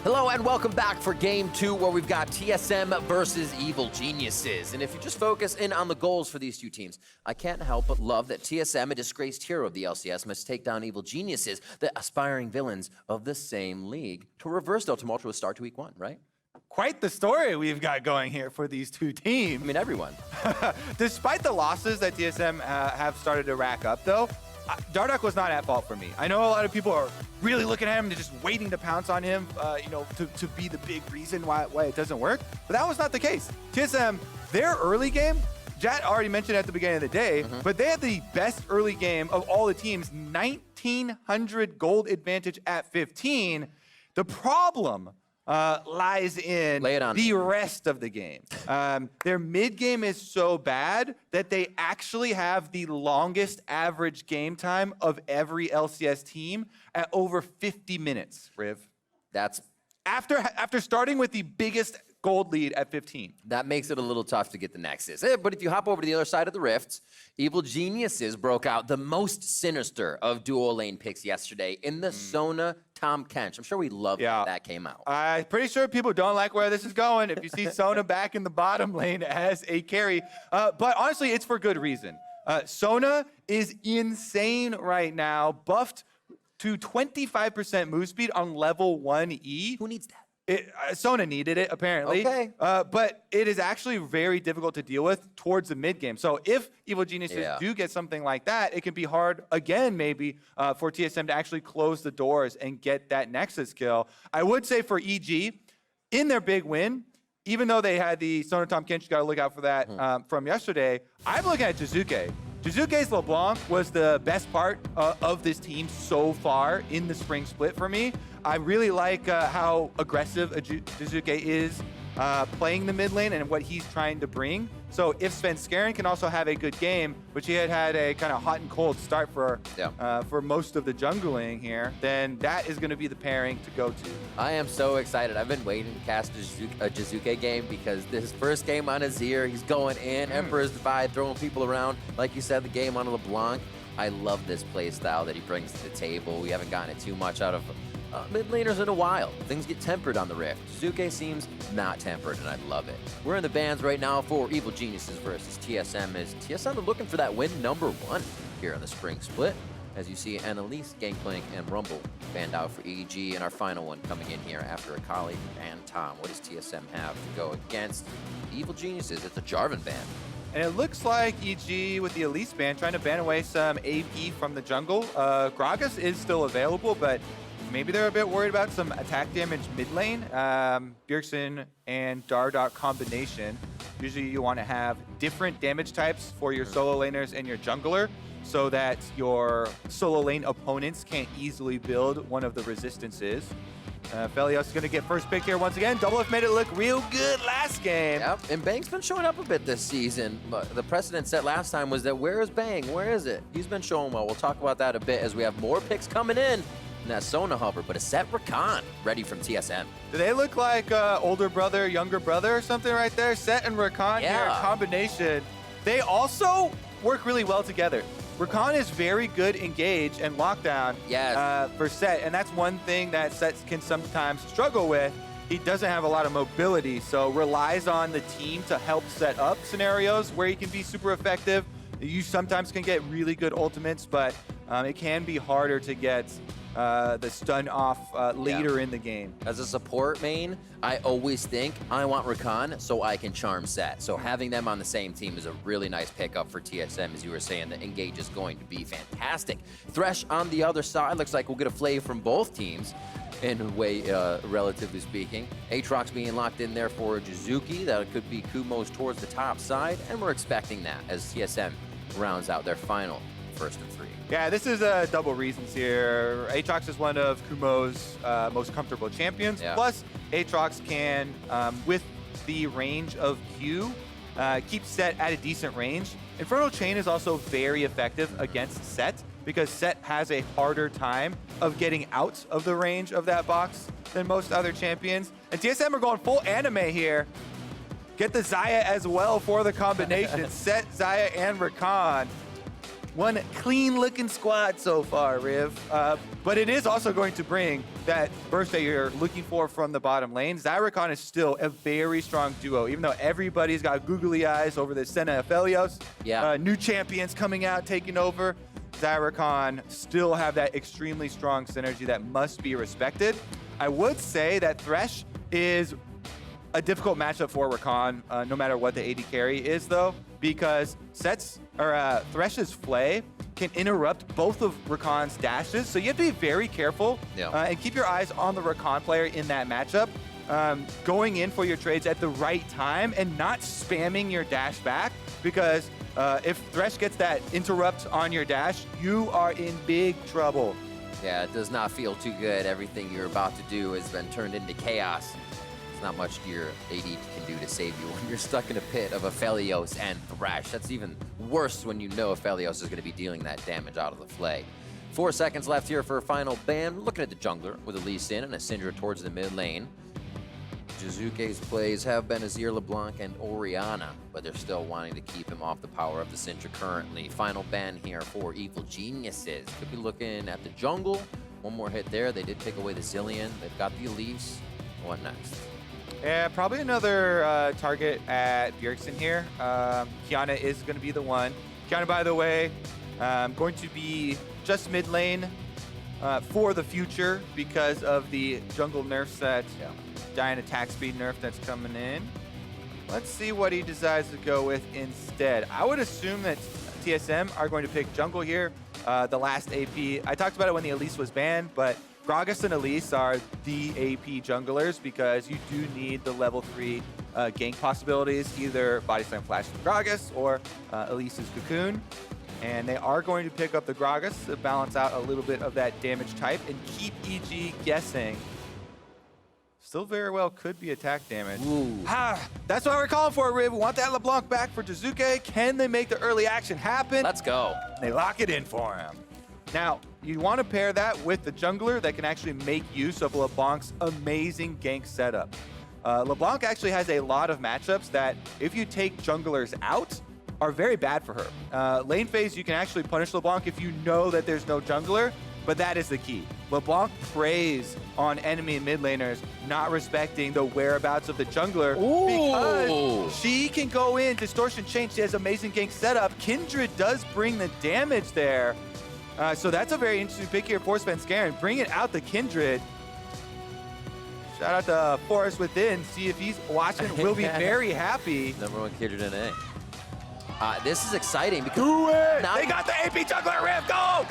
Hello and welcome back for Game 2, where we've got TSM versus Evil Geniuses. And if you just focus in on the goals for these two teams, I can't help but love that TSM, a disgraced hero of the LCS, must take down Evil Geniuses, the aspiring villains of the same league, to reverse their tumultuous start to Week 1, right? Quite the story we've got going here for these two teams. I mean, everyone. Despite the losses that TSM have started to rack up, though, Dardoch was not at fault for me. I know a lot of people are really looking at him and just waiting to pounce on him, to be the big reason why it doesn't work. But that was not the case. TSM, their early game, Jat already mentioned at the beginning of the day, but they had the best early game of all the teams, 1,900 gold advantage at 15. The problem lies in the rest of the game. Their mid game is so bad that they actually have the longest average game time of every LCS team at over 50 minutes, Riv. That's after starting with the biggest gold lead at 15. That makes it a little tough to get the Nexus. But if you hop over to the other side of the rift, Evil Geniuses broke out the most sinister of duo lane picks yesterday in the Sona Tom Kench. I'm sure we loved that that came out. I'm pretty sure people don't like where this is going if you see Sona back in the bottom lane as a carry. But honestly, it's for good reason. Sona is insane right now, buffed to 25% move speed on level 1E. Who needs that? Sona needed it, apparently. Okay. But it is actually very difficult to deal with towards the mid game. So if Evil Geniuses do get something like that, it can be hard again, maybe, for TSM to actually close the doors and get that Nexus kill. I would say for EG, in their big win, even though they had the Sona Tom Kench, you got to look out for that from yesterday, I'm looking at Jiizuke. Jiizuke's LeBlanc was the best part of this team so far in the spring split for me. I really like how aggressive Jiizuke is playing the mid lane and what he's trying to bring. So if Svenskeren can also have a good game, which he had a kind of hot and cold start for most of the jungling here, then that is going to be the pairing to go to. I am so excited. I've been waiting to cast a Jiizuke game because his first game on Azir, he's going in, Emperor's Divide, throwing people around. Like you said, the game on LeBlanc. I love this play style that he brings to the table. We haven't gotten it too much out of mid laners in a while. Things get tempered on the Rift. Jiizuke seems not tempered, and I love it. We're in the bans right now for Evil Geniuses versus TSM. As TSM are looking for that win #1 here in the spring split. As you see, Annalise, Gangplank, and Rumble banned out for EG, and our final one coming in here after a colleague and Tom. What does TSM have to go against Evil Geniuses? It's a Jarvan ban. And it looks like EG with the Elise ban trying to ban away some AP from the jungle. Gragas is still available, but maybe they're a bit worried about some attack damage mid lane. Bjergsen and Dardoch combination. Usually you want to have different damage types for your solo laners and your jungler so that your solo lane opponents can't easily build one of the resistances. Felios is going to get first pick here once again. Doublelift made it look real good last game. Yep, and Bang's been showing up a bit this season. But the precedent set last time was that where is Bang? Where is it? He's been showing well. We'll talk about that a bit as we have more picks coming in. And that Sona hover, but a Set Rakan ready from TSM. Do they look like older brother, younger brother or something right there? Set and Rakan here, combination. They also work really well together. Rakan is very good engage and lockdown for Set, and that's one thing that Set can sometimes struggle with. He doesn't have a lot of mobility, so relies on the team to help set up scenarios where he can be super effective. You sometimes can get really good ultimates, but it can be harder to get the stun off later in the game. As a support main, I always think I want Rakan so I can charm Set. So having them on the same team is a really nice pickup for TSM. As you were saying, the engage is going to be fantastic. Thresh on the other side looks like we'll get a flavor from both teams in a way, relatively speaking. Aatrox being locked in there for Jiizuke. That could be Kumo's towards the top side, and we're expecting that as TSM rounds out their final first of 3. Yeah, this is double reasons here. Aatrox is one of Kumo's most comfortable champions. Plus, Aatrox can, with the range of Q, keep Set at a decent range. Infernal Chain is also very effective against Set because Set has a harder time of getting out of the range of that box than most other champions. And TSM are going full anime here. Get the Xayah as well for the combination. Set, Xayah, and Rakan. One clean-looking squad so far, Riv. But it is also going to bring that burst that you're looking for from the bottom lane, Zyricon is still a very strong duo, even though everybody's got googly eyes over the Senna Aphelios. Yeah. New champions coming out, taking over. Zyricon still have that extremely strong synergy that must be respected. I would say that Thresh is a difficult matchup for Rakan, no matter what the AD carry is, though, because Thresh's Flay can interrupt both of Rakan's dashes, so you have to be very careful and keep your eyes on the Rakan player in that matchup, going in for your trades at the right time and not spamming your dash back, because if Thresh gets that interrupt on your dash, you are in big trouble. Yeah, it does not feel too good. Everything you're about to do has been turned into chaos. Not much your AD can do to save you when you're stuck in a pit of Aphelios and Thresh. That's even worse when you know Aphelios is going to be dealing that damage out of the Flay. 4 seconds left here for a final ban. Looking at the jungler with a Lee Sin and a Syndra towards the mid lane. Jiizuke's plays have been Azir, LeBlanc, and Orianna, but they're still wanting to keep him off the power of the Syndra currently. Final ban here for Evil Geniuses. Could be looking at the jungle. One more hit there. They did take away the Zillion. They've got the Elise. What next? Yeah, probably another target at Bjergsen here. Kiana is going to be the one. Kiana, by the way, going to be just mid lane for the future because of the jungle nerfs that Giant attack speed nerf that's coming in. Let's see what he decides to go with instead. I would assume that TSM are going to pick jungle here. The last AP, I talked about it when the Elise was banned, but Gragas and Elise are the AP junglers because you do need the level 3 gank possibilities, either Body Slam Flash from Gragas or Elise's Cocoon. And they are going to pick up the Gragas to balance out a little bit of that damage type and keep EG guessing. Still very well could be attack damage. That's what we're calling for, Rib. We want that LeBlanc back for Jiizuke. Can they make the early action happen? Let's go. They lock it in for him. Now, you want to pair that with the jungler that can actually make use of LeBlanc's amazing gank setup. LeBlanc actually has a lot of matchups that, if you take junglers out, are very bad for her. Lane phase, you can actually punish LeBlanc if you know that there's no jungler, but that is the key. LeBlanc preys on enemy mid laners not respecting the whereabouts of the jungler because she can go in, distortion chain, she has amazing gank setup. Kindred does bring the damage there. So that's a very interesting pick here for Svenskeren. Bring it out the Kindred. Shout out to Forest Within. See if he's watching. We'll be very happy. #1 Kindred in A. This is exciting because they got the AP jungler rift. Go!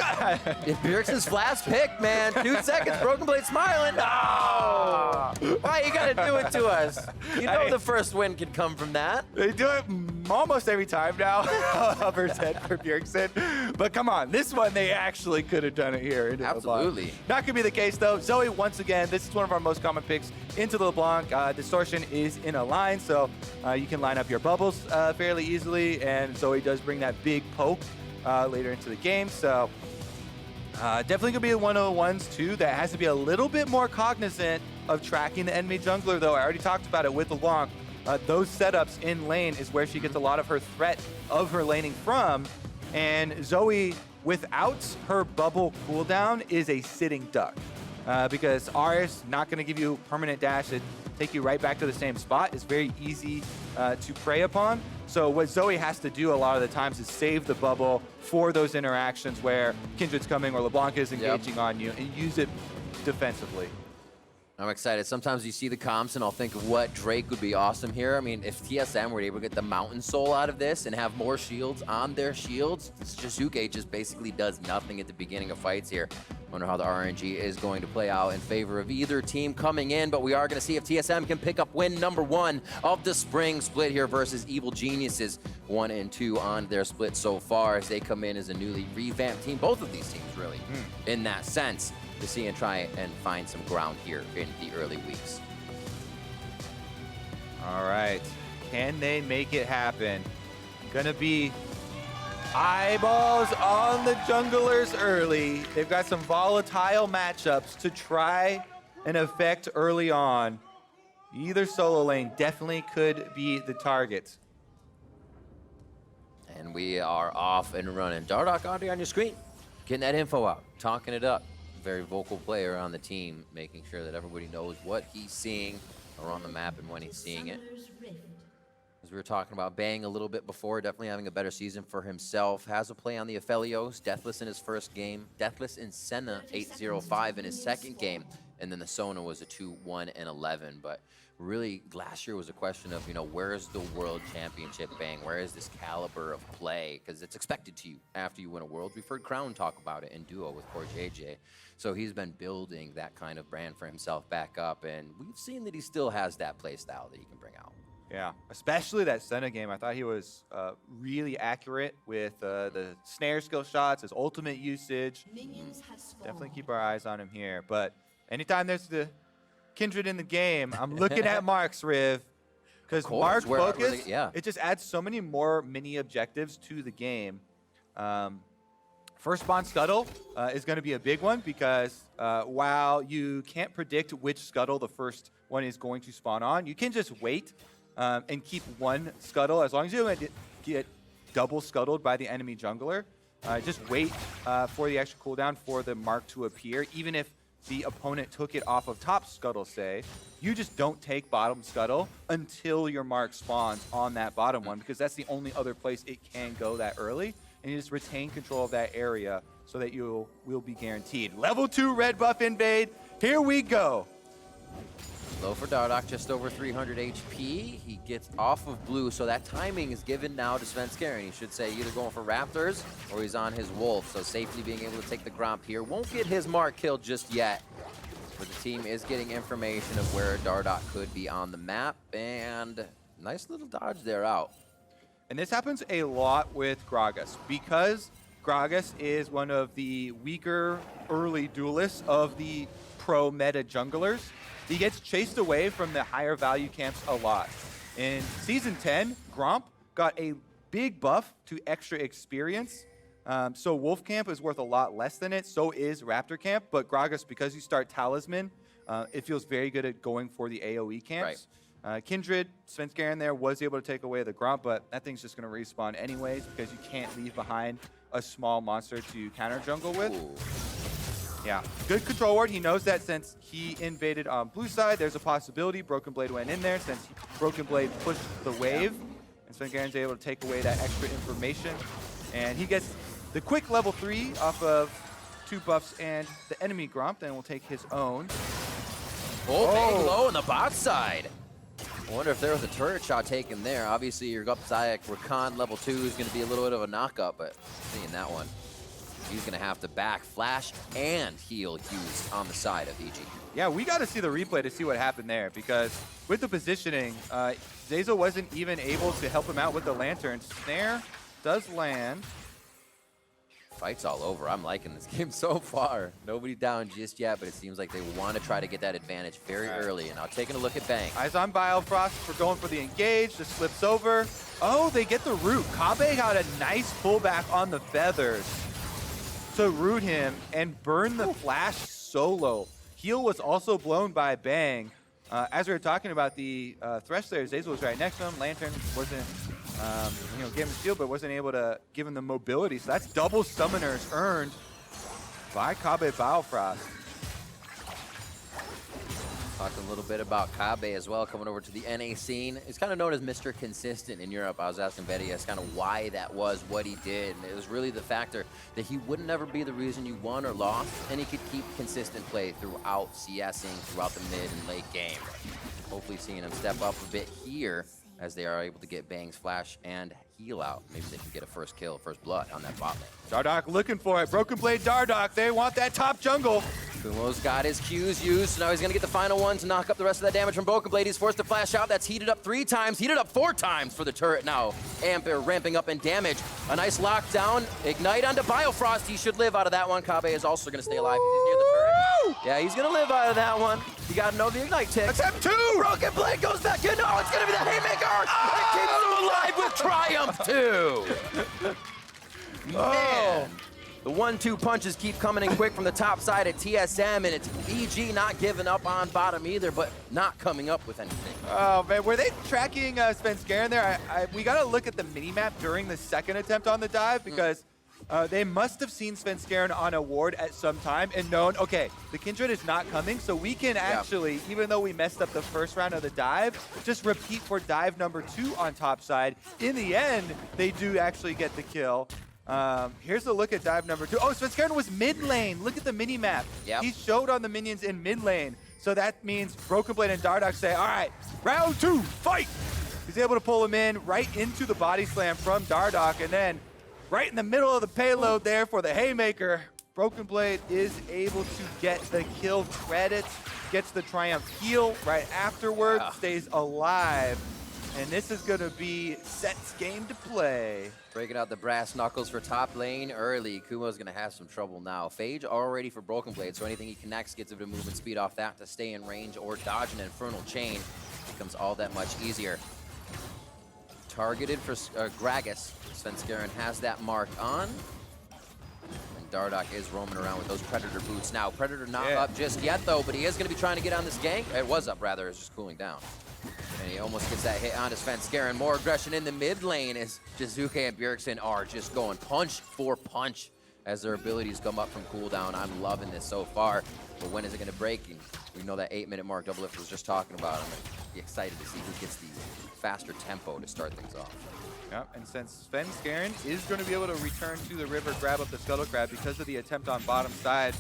Bjergsen's last pick, man. 2 seconds. Broken Blade smiling. No! Why you gotta do it to us? You know the first win can come from that. They do it almost every time now. Upper's head for Bjergsen. But come on, this one they actually could have done it here. Absolutely. Not gonna be the case though. Zoe, once again, this is one of our most common picks into the LeBlanc. Distortion is in a line, so you can line up your bubbles fairly easily. And Zoe does bring that big poke later into the game. So definitely gonna be one of the ones too that has to be a little bit more cognizant of tracking the enemy jungler though. I already talked about it with LeBlanc. Those setups in lane is where she gets a lot of her threat of her laning from. And Zoe, without her bubble cooldown, is a sitting duck. Because Aris not going to give you permanent dash and take you right back to the same spot. It's very easy to prey upon. So what Zoe has to do a lot of the times is save the bubble for those interactions where Kindred's coming or LeBlanc is engaging on you and use it defensively. I'm excited. Sometimes you see the comps and I'll think of what Drake would be awesome here. I mean, if TSM were able to get the Mountain Soul out of this and have more shields on their shields, Jiizuke just basically does nothing at the beginning of fights here. Wonder how the RNG is going to play out in favor of either team coming in, but we are going to see if TSM can pick up win #1 of the spring split here versus Evil Geniuses. 1 and 2 on their split so far as they come in as a newly revamped team. Both of these teams really, in that sense, to see and try and find some ground here in the early weeks. All right, can they make it happen? Gonna be eyeballs on the junglers early. They've got some volatile matchups to try and affect early on. Either solo lane definitely could be the target. And we are off and running. Dardoch already on your screen. Getting that info out, talking it up. very vocal player on the team, making sure that everybody knows what he's seeing around the map and when he's seeing it. As we were talking about Bang a little bit before, definitely having a better season for himself. Has a play on the Aphelios, deathless in his first game, deathless in Senna, 8-0-5 in his second game, and then the Sona was a 2-1-11. But really, last year was a question of, you know, where's the World Championship Bang? Where is this caliber of play? Because it's expected to you after you win a World. We've heard Crown talk about it in duo with Core JJ. So he's been building that kind of brand for himself back up, and we've seen that he still has that play style that he can bring out. Yeah, especially that Senna game. I thought he was really accurate with the snare skill shots, his ultimate usage. Definitely keep our eyes on him here. But anytime there's the Kindred in the game, I'm looking at Mark's Riv. Because Mark focus, it just adds so many more mini objectives to the game. First spawn scuttle is going to be a big one because while you can't predict which scuttle the first one is going to spawn on, you can just wait and keep one scuttle. As long as you don't get double scuttled by the enemy jungler, just wait for the extra cooldown for the mark to appear. Even if the opponent took it off of top scuttle, say, you just don't take bottom scuttle until your mark spawns on that bottom one, because that's the only other place it can go that early. And you just retain control of that area so that you will be guaranteed. Level 2 red buff invade. Here we go. Low for Dardoch, just over 300 HP. He gets off of blue, so that timing is given now to Svenskeren. He should say either going for Raptors or he's on his Wolf. So safely being able to take the Gromp here. Won't get his mark killed just yet. But the team is getting information of where Dardoch could be on the map. And nice little dodge there out. And this happens a lot with Gragas, because Gragas is one of the weaker early duelists of the pro meta junglers. He gets chased away from the higher value camps a lot. In Season 10, Gromp got a big buff to extra experience. So Wolf Camp is worth a lot less than it. So is Raptor Camp. But Gragas, because you start Talisman, it feels very good at going for the AoE camps. Right. Kindred, Svenskeren there was able to take away the Gromp, but that thing's just going to respawn anyways because you can't leave behind a small monster to counter jungle with. Ooh. Yeah, good control ward. He knows that since he invaded on blue side, there's a possibility Broken Blade went in there since Broken Blade pushed the wave. And Svenskaren's able to take away that extra information. And he gets the quick level 3 off of 2 buffs and the enemy Gromp, then will take his own. Bang low on the bot side. I wonder if there was a turret shot taken there. Obviously, your up Zayak Rakan level 2 is going to be a little bit of a knockup, but seeing that one, he's going to have to back flash and heal Hughes on the side of EG. Yeah, we got to see the replay to see what happened there, because with the positioning, Zeyzal wasn't even able to help him out with the lantern. Snare does land. Fight's all over. I'm liking this game so far. Nobody down just yet, but it seems like they want to try to get that advantage very early. And now taking a look at Bang. Eyes on Biofrost for going for the engage. Just slips over. Oh, they get the root. Kobbe got a nice pullback on the feathers to root him and burn the flash solo. Heal was also blown by Bang. As we were talking about the Thresh there, Zeyzal was right next to him. Lantern wasn't, gave him shield, but wasn't able to give him the mobility. So that's double summoners earned by Kobbe Biofrost. Talked a little bit about Kobbe as well, coming over to the NA scene. He's kind of known as Mr. Consistent in Europe. I was asking Betty kind of why that was, what he did. And it was really the factor that he would never be the reason you won or lost, and he could keep consistent play throughout CSing, throughout the mid and late game. Hopefully seeing him step up a bit here as they are able to get Bang's flash and heal out. Maybe they can get a first kill, first blood on that bot lane. Dardoch looking for it. Broken Blade Dardoch. They want that top jungle. Kumo's got his Qs used, so now he's going to get the final one to knock up the rest of that damage from Broken Blade. He's forced to flash out. That's heated up 3 times, heated up 4 times for the turret now. Ramping up in damage. A nice lockdown. Ignite onto Biofrost. He should live out of that one. Kobbe is also going to stay alive because he's near the turret. Yeah, he's going to live out of that one. You got to know the Ignite tick. Attempt 2! Broken Blade goes back in. Oh, it's going to be the Haymaker. It keeps him alive with Triumph, too. Man. The 1-2 punches keep coming in quick from the top side at TSM, and it's EG not giving up on bottom either, but not coming up with anything. Oh, man. Were they tracking Svenskeren there? We got to look at the mini-map during the second attempt on the dive, because They must have seen Svenskeren on a ward at some time and known, okay, the Kindred is not coming, so we can actually, even though we messed up the first round of the dive, just repeat for dive number 2 on top side. In the end, they do actually get the kill. Here's a look at dive number 2. Oh, Svenskeren was mid lane. Look at the mini map. Yep. He showed on the minions in mid lane. So that means Broken Blade and Dardoch say, all right, round 2, fight! He's able to pull him in right into the body slam from Dardoch, and then right in the middle of the payload there for the haymaker, Broken Blade is able to get the kill credits, gets the Triumph heal right afterwards, stays alive. And this is going to be Set's game to play. Breaking out the brass knuckles for top lane early. Kumo's going to have some trouble now. Phage already for Broken Blade, so anything he connects gets a bit of movement speed off that to stay in range or dodge an Infernal Chain becomes all that much easier. Targeted for Gragas. Svenskeren has that mark on. And Dardoch is roaming around with those Predator boots now. Predator not up just yet, though, but he is going to be trying to get on this gank. It was up, rather. It's just cooling down. And he almost gets that hit onto Svenskeren. More aggression in the mid lane as Jiizuke and Bjergsen are just going punch for punch as their abilities come up from cooldown. I'm loving this so far. But when is it going to break? And we know that 8-minute mark W2.D2.G2 was just talking about. I'm excited to see who gets the faster tempo to start things off. Yep, and since Svenskeren is going to be able to return to the river, grab up the Scuttle Crab because of the attempt on bottom side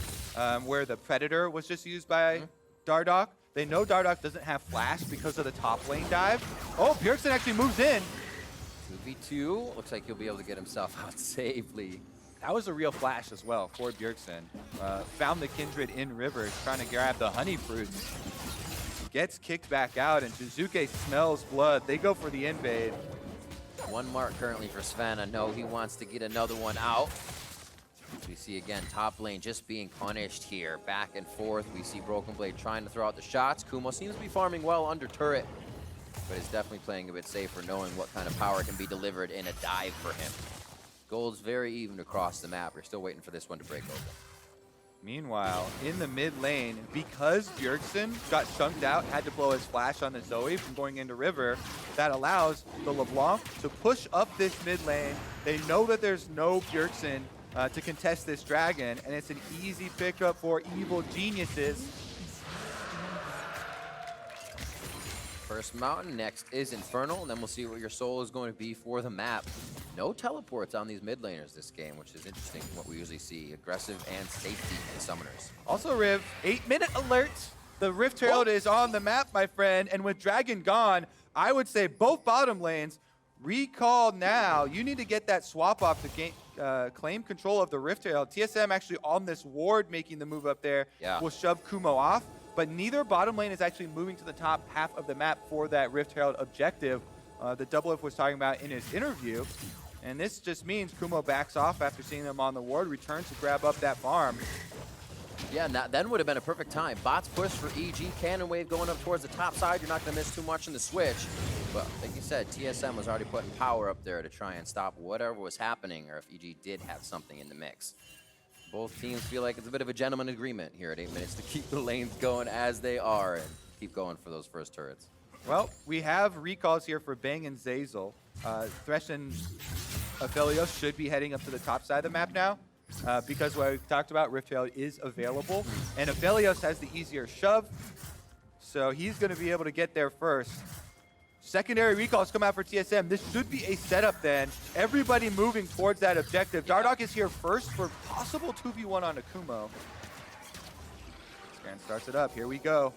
where the Predator was just used by Dardoch. They know Dardoch doesn't have flash because of the top lane dive. Oh, Bjergsen actually moves in. 2v2. Looks like he'll be able to get himself out safely. That was a real flash as well for Bjergsen. Found the Kindred in river, trying to grab the honey fruits. Gets kicked back out, and Jiizuke smells blood. They go for the invade. 1 mark currently for Sven. I know he wants to get another one out. We see again top lane just being punished here. Back and forth. We see Broken Blade trying to throw out the shots. Kumo seems to be farming well under turret, but is definitely playing a bit safer, knowing what kind of power can be delivered in a dive for him. Gold's very even across the map. We're still waiting for this one to break open. Meanwhile, in the mid lane, because Bjergsen got chunked out, had to blow his flash on the Zoe from going into river, that allows the LeBlanc to push up this mid lane. They know that there's no Bjergsen to contest this dragon, and it's an easy pickup for evil geniuses. First mountain, next is Infernal, and then we'll see what your soul is going to be for the map. No teleports on these mid laners this game, which is interesting from what we usually see. Aggressive and safety in summoners. Also, Riv, 8-minute alert. The Rift Herald is on the map, my friend, and with Dragon gone, I would say both bottom lanes, recall now. You need to get that swap off to claim control of the Rift Herald. TSM actually on this ward making the move up there will shove Kumo off, but neither bottom lane is actually moving to the top half of the map for that Rift Herald objective that W2.D2.G2 was talking about in his interview. And this just means Kumo backs off after seeing them on the ward, returns to grab up that farm. Yeah, then would have been a perfect time. Bots push for EG, Cannon Wave going up towards the top side. You're not going to miss too much in the switch. But like you said, TSM was already putting power up there to try and stop whatever was happening, or if EG did have something in the mix. Both teams feel like it's a bit of a gentleman agreement here at 8 minutes to keep the lanes going as they are and keep going for those first turrets. Well, we have recalls here for Bang and Zeyzal. Thresh and Aphelios should be heading up to the top side of the map now because what we've talked about, Rift Herald is available. And Aphelios has the easier shove, so he's going to be able to get there first. Secondary recalls come out for TSM. This should be a setup then. Everybody moving towards that objective. Dardoch is here first for possible 2v1 on Kumo. Svenskeren starts it up. Here we go.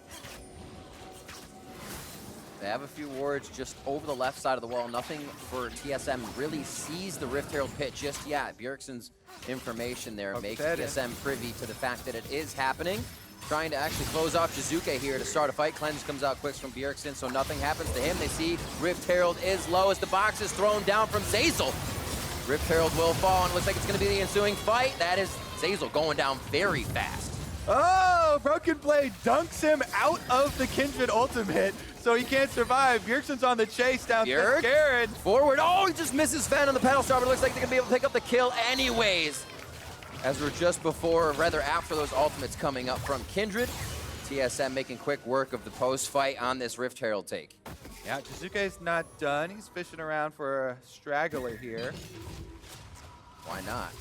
They have a few wards just over the left side of the wall. Nothing for TSM really sees the Rift Herald pit just yet. Bjergsen's information there makes TSM privy to the fact that it is happening. Trying to actually close off Jiizuke here to start a fight. Cleanse comes out quick from Bjergsen, so nothing happens to him. They see Rift Herald is low as the box is thrown down from Zeyzal. Rift Herald will fall, and it looks like it's going to be the ensuing fight. That is Zeyzal going down very fast. Oh, Broken Blade dunks him out of the Kindred ultimate, so he can't survive. Bjergsen's on the chase down Svenskeren. Forward. Oh, he just misses Sven on the pedal star, but it looks like they're going to be able to pick up the kill anyways. As we're just before, or rather after those ultimates coming up from Kindred. TSM making quick work of the post fight on this Rift Herald take. Yeah, Jiizuke's not done. He's fishing around for a straggler here. Why not?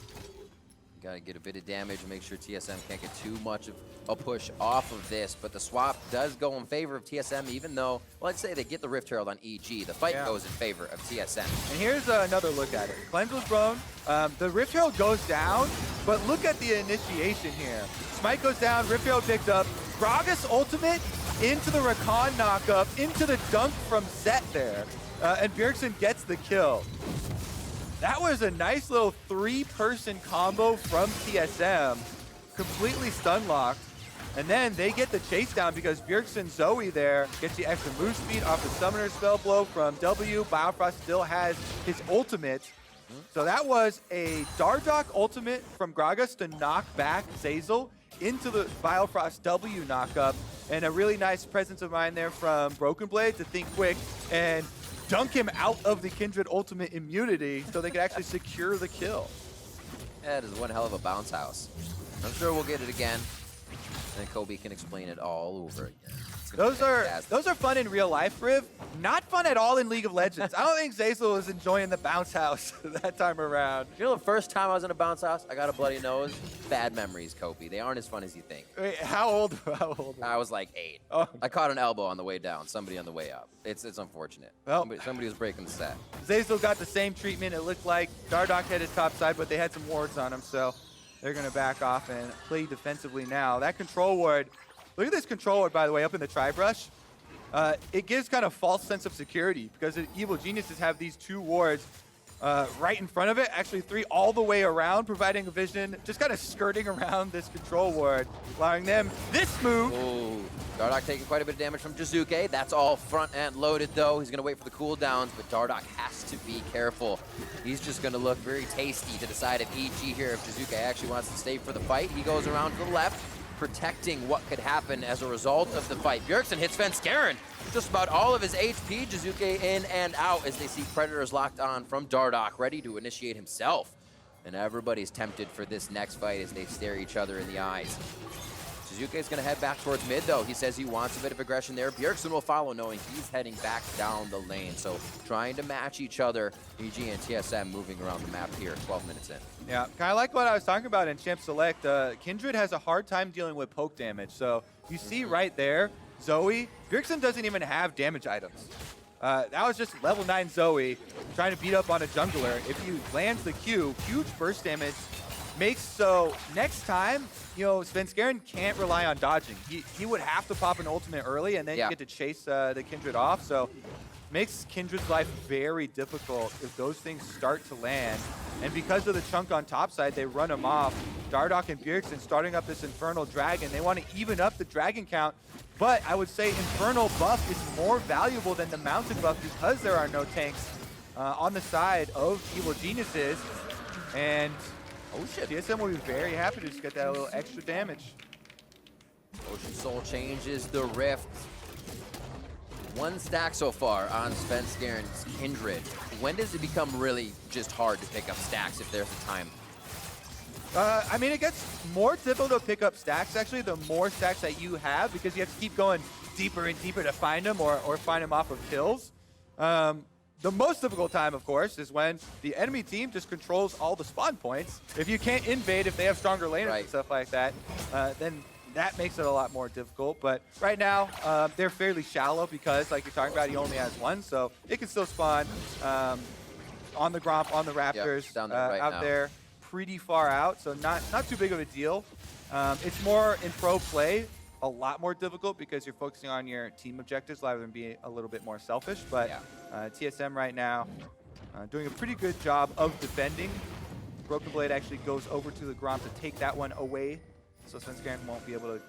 Gotta get a bit of damage and make sure TSM can't get too much of a push off of this. But the swap does go in favor of TSM, even though, well, let's say they get the Rift Herald on EG. The fight goes in favor of TSM. And here's another look at it. Cleanse was blown. The Rift Herald goes down, but look at the initiation here. Smite goes down, Rift Herald picked up. Gragas ultimate into the Rakan knockup, into the dunk from Zet there. And Bjergsen gets the kill. That was a nice little 3-person combo from TSM, completely stun locked. And then they get the chase down because Bjergsen Zoe there gets the extra move speed off the Summoner spell blow from W. Biofrost still has his ultimate. So that was a Dardoch ultimate from Gragas to knock back Zeyzal into the Biofrost W knockup. And a really nice presence of mind there from Broken Blade to think quick and dunk him out of the Kindred ultimate immunity so they could actually secure the kill. That is one hell of a bounce house. I'm sure we'll get it again, and Kobbe can explain it all over again. Those are fun in real life, Riv. Not fun at all in League of Legends. I don't think Zeyzal was enjoying the bounce house that time around. You know, the first time I was in a bounce house, I got a bloody nose. Bad memories, Kobbe. They aren't as fun as you think. Wait, how old? I was like 8. Oh. I caught an elbow on the way down, somebody on the way up. It's unfortunate. Well, somebody was breaking the set. Zeyzal got the same treatment, it looked like. Dardoch headed top side, but they had some wards on him, so they're going to back off and play defensively now. That control ward, look at this control ward, by the way, up in the tri-brush. It gives kind of false sense of security because Evil Geniuses have these 2 wards right in front of it, actually 3 all the way around, providing a vision, just kind of skirting around this control ward, allowing them this move. Ooh, Dardoch taking quite a bit of damage from Jiizuke. That's all front end loaded though. He's gonna wait for the cooldowns, but Dardoch has to be careful. He's just gonna look very tasty to decide if EG here, if Jiizuke actually wants to stay for the fight. He goes around to the left, protecting what could happen as a result of the fight. Bjergsen hits Svenskeren. Just about all of his HP. Jiizuke in and out as they see Predators locked on from Dardoch, ready to initiate himself. And everybody's tempted for this next fight as they stare each other in the eyes. Jiizuke's gonna head back towards mid though. He says he wants a bit of aggression there. Bjergsen will follow, knowing he's heading back down the lane. So trying to match each other. EG and TSM moving around the map here, 12 minutes in. Yeah, kind of like what I was talking about in Champ Select. Kindred has a hard time dealing with poke damage. So you see right there, Zoe, Bjergsen doesn't even have damage items. That was just level 9 Zoe trying to beat up on a jungler. If he lands the Q, huge burst damage makes so next time, you know, Svenskeren can't rely on dodging. He would have to pop an ultimate early and then you get to chase the Kindred off. So makes Kindred's life very difficult if those things start to land. And because of the chunk on top side, they run him off. Dardoch and Bjergsen starting up this Infernal Dragon. They want to even up the dragon count. But I would say Infernal buff is more valuable than the Mountain buff because there are no tanks on the side of Evil Geniuses. And oh shit, TSM will be very happy to just get that little extra damage. Ocean Soul changes the Rift. 1 stack so far on Svenskeren's Kindred. When does it become really just hard to pick up stacks if there's a time? I mean, it gets more difficult to pick up stacks, actually, the more stacks that you have, because you have to keep going deeper and deeper to find them or find them off of kills. The most difficult time, of course, is when the enemy team just controls all the spawn points. If you can't invade, if they have stronger laners and stuff like that, then that makes it a lot more difficult. But right now, they're fairly shallow because, like you're talking about, he only has 1, so it can still spawn on the Gromp, on the Raptors, down there out there, pretty far out, so not too big of a deal. It's more in pro play, a lot more difficult because you're focusing on your team objectives rather than being a little bit more selfish. But TSM right now doing a pretty good job of defending. Broken Blade actually goes over to the Gromp to take that one away, so Svenskeren won't be able to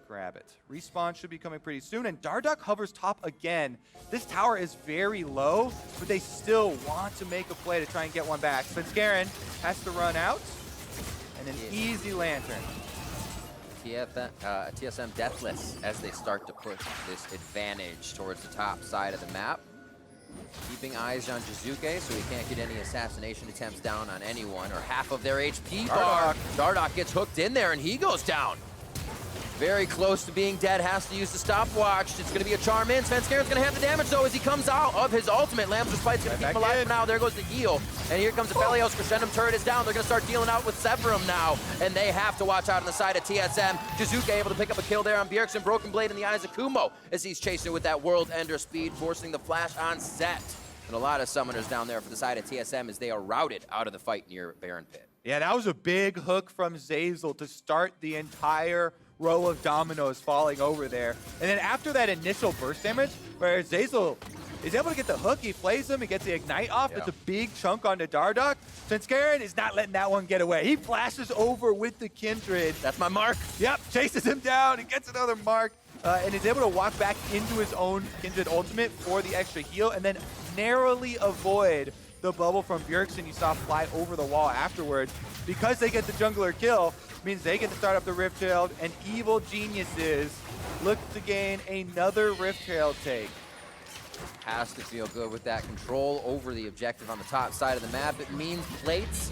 grab it. Respawn should be coming pretty soon, and Dardoch hovers top again. This tower is very low, but they still want to make a play to try and get one back. Svenskeren has to run out, and an easy lantern. TSM deathless as they start to push this advantage towards the top side of the map. Keeping eyes on Jiizuke so he can't get any assassination attempts down on anyone or half of their HP bar. Dardoch gets hooked in there and he goes down. Very close to being dead, has to use the stopwatch. It's gonna be a charm in. Svenskeren's gonna have the damage though as he comes out of his ultimate. Lamb's Respite's gonna keep him alive for now. There goes the heal. And here comes the Felios. Crescendum turret is down. They're gonna start dealing out with Severum now. And they have to watch out on the side of TSM. Jiizuke able to pick up a kill there on Bjergsen. Broken Blade in the eyes of Kumo as he's chasing with that World Ender speed, forcing the flash on set. And a lot of summoners down there for the side of TSM as they are routed out of the fight near Baron Pit. Yeah, that was a big hook from Zeyzal to start the entire row of dominoes falling over there. And then after that initial burst damage, where Zeyzal is able to get the hook, he plays him, he gets the ignite off. It's a big chunk onto Dardoch. Svenskeren is not letting that one get away. He flashes over with the Kindred. That's my mark. Yep, chases him down and gets another mark. And is able to walk back into his own Kindred ultimate for the extra heal and then narrowly avoid the bubble from Bjergsen you saw fly over the wall afterwards. Because they get the jungler kill, means they get to start up the Rift Herald, and Evil Geniuses look to gain another Rift Herald take. Has to feel good with that control over the objective on the top side of the map. It means plates.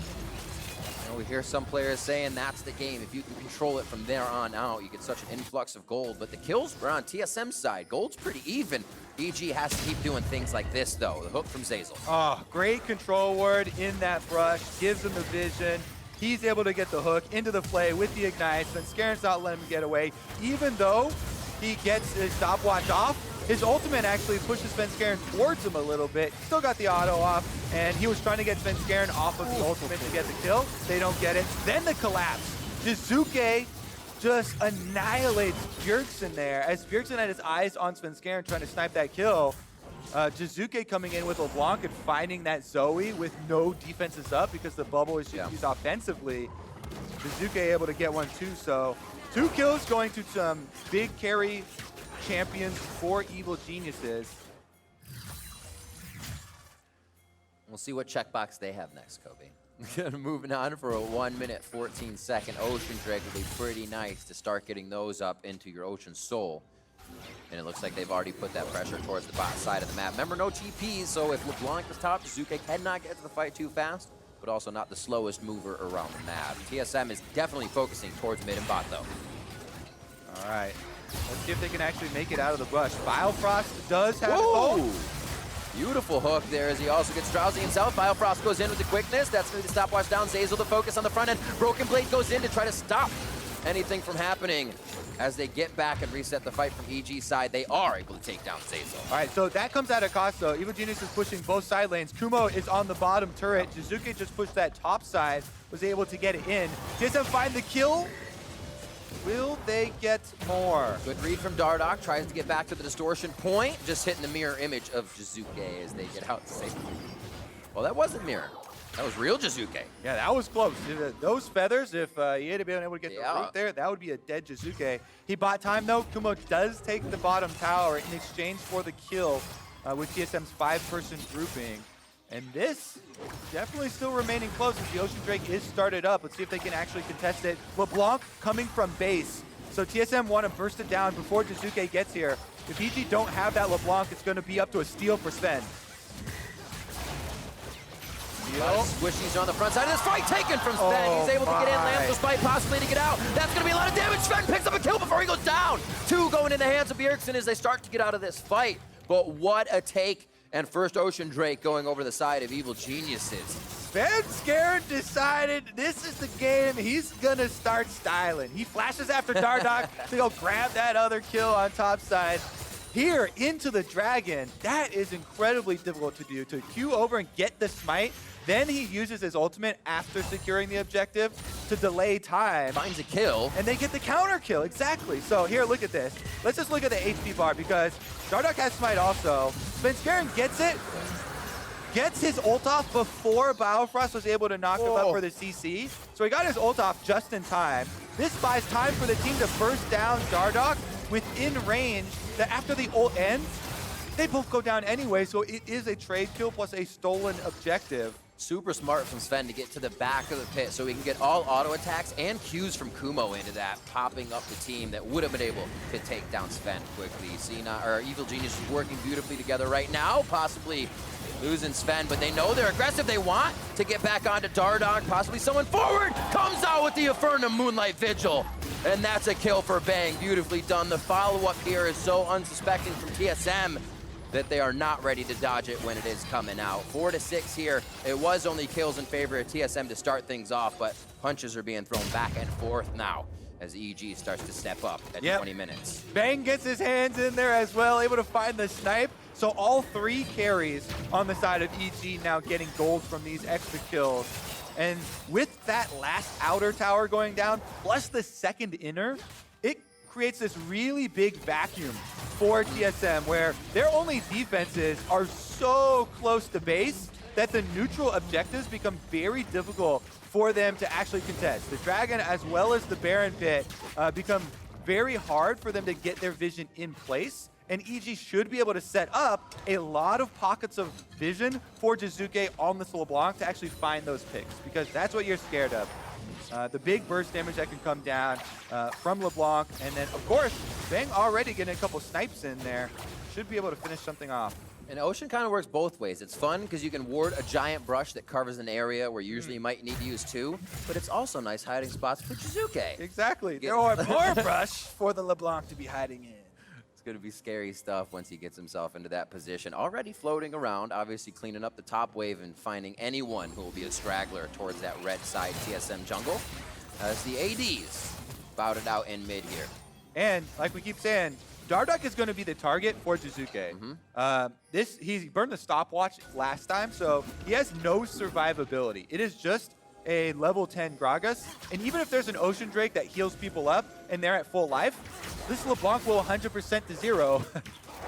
You know, we hear some players saying that's the game. If you can control it from there on out, you get such an influx of gold. But the kills are on TSM's side. Gold's pretty even. EG has to keep doing things like this, though. The hook from Zeyzal. Oh, great control word in that brush. Gives him the vision. He's able to get the hook into the play with the ignite. Svenskeren's not letting him get away. Even though he gets his stopwatch off, his ultimate actually pushes Svenskeren towards him a little bit. Still got the auto off, and he was trying to get Svenskeren off of the ultimate to get the kill. They don't get it. Then the collapse. Jiizuke just annihilates Bjergsen there. As Bjergsen had his eyes on Svenskeren trying to snipe that kill, Jiizuke coming in with LeBlanc and finding that Zoe with no defenses up because the bubble is used offensively. Jiizuke able to get one too, so 2 kills going to some big carry champions for Evil Geniuses. We'll see what checkbox they have next, Kobbe. Moving on for a 1-minute, 14-second Ocean Drake will be pretty nice to start getting those up into your Ocean Soul. And it looks like they've already put that pressure towards the bot side of the map. Remember, no TPs, so if LeBlanc is top, Jiizuke cannot get to the fight too fast, but also not the slowest mover around the map. TSM is definitely focusing towards mid and bot, though. All right. Let's see if they can actually make it out of the brush. Biofrost does have ult. Beautiful hook there as he also gets drowsy himself. Biofrost goes in with the quickness. That's going to be the stopwatch down. Zeyzal the focus on the front end. Broken Blade goes in to try to stop anything from happening. As they get back and reset the fight from EG's side, they are able to take down Zeyzal. All right, so that comes at a cost, though. Evil Genius is pushing both side lanes. Kumo is on the bottom turret. Jiizuke just pushed that top side, was able to get it in. TSM find the kill. Will they get more? Good read from Dardoch. Tries to get back to the distortion point. Just hitting the mirror image of Jiizuke as they get out safely. Well, that wasn't mirror. That was real Jiizuke. Yeah, that was close. Those feathers, if he had been able to get the root there, that would be a dead Jiizuke. He bought time, though. Kumo does take the bottom tower in exchange for the kill with TSM's 5-person grouping. And this definitely still remaining close as the Ocean Drake is started up. Let's see if they can actually contest it. LeBlanc coming from base. So TSM want to burst it down before Jiizuke gets here. If EG don't have that LeBlanc, it's going to be up to a steal for Sven. Squishies are on the front side of this fight, taken from Sven. He's able to get in, Lamb's Respite possibly to get out. That's going to be a lot of damage. Sven picks up a kill before he goes down. 2 going in the hands of Bjergsen as they start to get out of this fight. But what a take. And first Ocean Drake going over the side of Evil Geniuses. Svenskeren decided this is the game he's going to start styling. He flashes after Dardoch to go grab that other kill on top side. Here into the dragon, that is incredibly difficult to do, to queue over and get the smite. Then he uses his ultimate after securing the objective to delay time. Finds a kill. And they get the counter kill, exactly. So here, look at this. Let's just look at the HP bar because Dardoch has smite also. Svenskeren gets it, gets his ult off before Biofrost was able to knock him up for the CC. So he got his ult off just in time. This buys time for the team to burst down Dardoch within range that after the ult ends, they both go down anyway, so it is a trade kill plus a stolen objective. Super smart from Sven to get to the back of the pit so we can get all auto attacks and Qs from Kumo into that, popping up the team that would have been able to take down Sven quickly. Evil Genius is working beautifully together right now, possibly losing Sven, but they know they're aggressive. They want to get back onto Dardoch, possibly someone forward, comes out with the Infernum Moonlight Vigil, and that's a kill for Bang. Beautifully done. The follow-up here is so unsuspecting from TSM that they are not ready to dodge it when it is coming out. 4-6 here. It was only kills in favor of TSM to start things off, but punches are being thrown back and forth now as EG starts to step up at 20 minutes. Bang gets his hands in there as well, able to find the snipe. So all 3 carries on the side of EG now getting gold from these extra kills. And with that last outer tower going down, plus the second inner, it creates this really big vacuum for TSM where their only defenses are so close to base that the neutral objectives become very difficult for them to actually contest. The Dragon as well as the Baron Pit become very hard for them to get their vision in place. And EG should be able to set up a lot of pockets of vision for Jiizuke on this LeBlanc to actually find those picks, because that's what you're scared of. The big burst damage that can come down from LeBlanc, and then, of course, Bang already getting a couple snipes in there. Should be able to finish something off. And Ocean kind of works both ways. It's fun because you can ward a giant brush that covers an area where usually you might need to use 2, but it's also nice hiding spots for Jiizuke. Exactly. There are more brush for the LeBlanc to be hiding in. Going to be scary stuff once he gets himself into that position. Already floating around, obviously cleaning up the top wave and finding anyone who will be a straggler towards that red side TSM jungle. As the ADs bout it out in mid here. And like we keep saying, Dardoch is going to be the target for Jiizuke. He burned the stopwatch last time, so he has no survivability. It is just a level 10 Gragas, and even if there's an Ocean Drake that heals people up and they're at full life, this LeBlanc will 100% to 0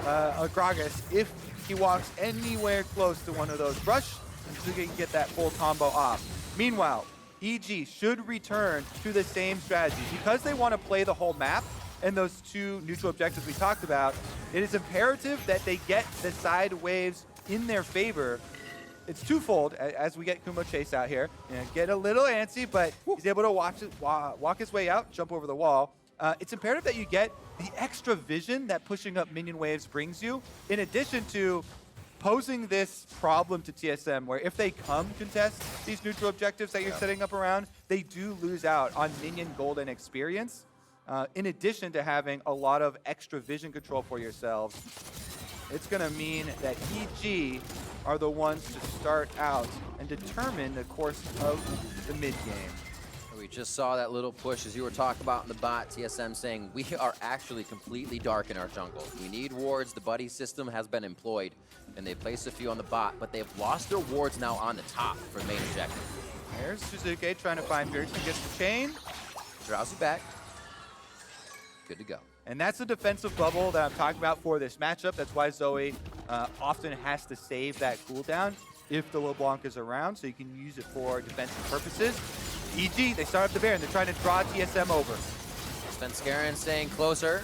a Gragas if he walks anywhere close to one of those brush, so he can get that full combo off. Meanwhile, EG should return to the same strategy. Because they want to play the whole map and those 2 neutral objectives we talked about, it is imperative that they get the side waves in their favor. It's twofold as we get Kumo chase out here. Get a little antsy, but he's able to walk his way out, jump over the wall. It's imperative that you get the extra vision that pushing up minion waves brings you, in addition to posing this problem to TSM, where if they come contest these neutral objectives that you're setting up around, they do lose out on minion gold and experience, in addition to having a lot of extra vision control for yourselves. It's going to mean that EG are the ones to start out and determine the course of the mid game. We just saw that little push as you were talking about in the bot, TSM saying we are actually completely dark in our jungle. We need wards. The buddy system has been employed, and they placed a few on the bot, but they've lost their wards now on the top for the main objective. There's Jiizuke trying to find Bjergsen, gets the chain. Drowsy back. Good to go. And that's the defensive bubble that I'm talking about for this matchup. That's why Zoe often has to save that cooldown if the LeBlanc is around, so you can use it for defensive purposes. EG, they start up the Baron. They're trying to draw TSM over. Svenskeren staying closer.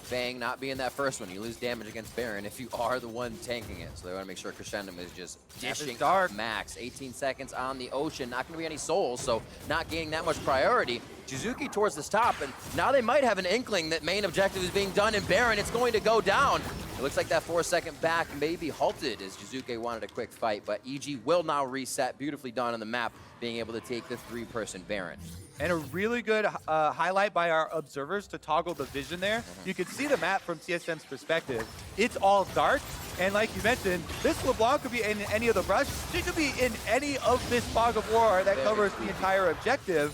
Bang not being that first one. You lose damage against Baron if you are the one tanking it. So they want to make sure Crescendum is just dishing up max. 18 seconds on the Ocean. Not going to be any souls, so not gaining that much priority. Jiizuke towards this top, and now they might have an inkling that main objective is being done in Baron. It's going to go down. It looks like that 4-second back may be halted as Jiizuke wanted a quick fight, but EG will now reset. Beautifully done on the map, being able to take the 3-person Baron. And a really good highlight by our observers to toggle the vision there. You can see the map from TSM's perspective. It's all dark, and like you mentioned, this LeBlanc could be in any of the brush. She could be in any of this fog of war that covers the entire objective.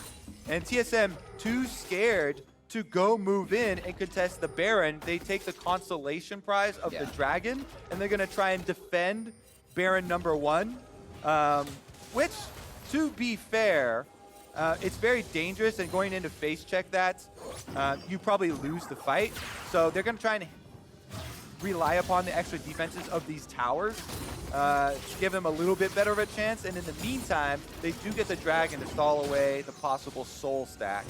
And TSM, too scared to go move in and contest the Baron. They take the consolation prize of the Dragon, and they're going to try and defend Baron #1, which, to be fair, it's very dangerous, and going into face check that, you probably lose the fight. So they're going to try and rely upon the extra defenses of these towers to give them a little bit better of a chance. And in the meantime, they do get the dragon to stall away the possible soul stack.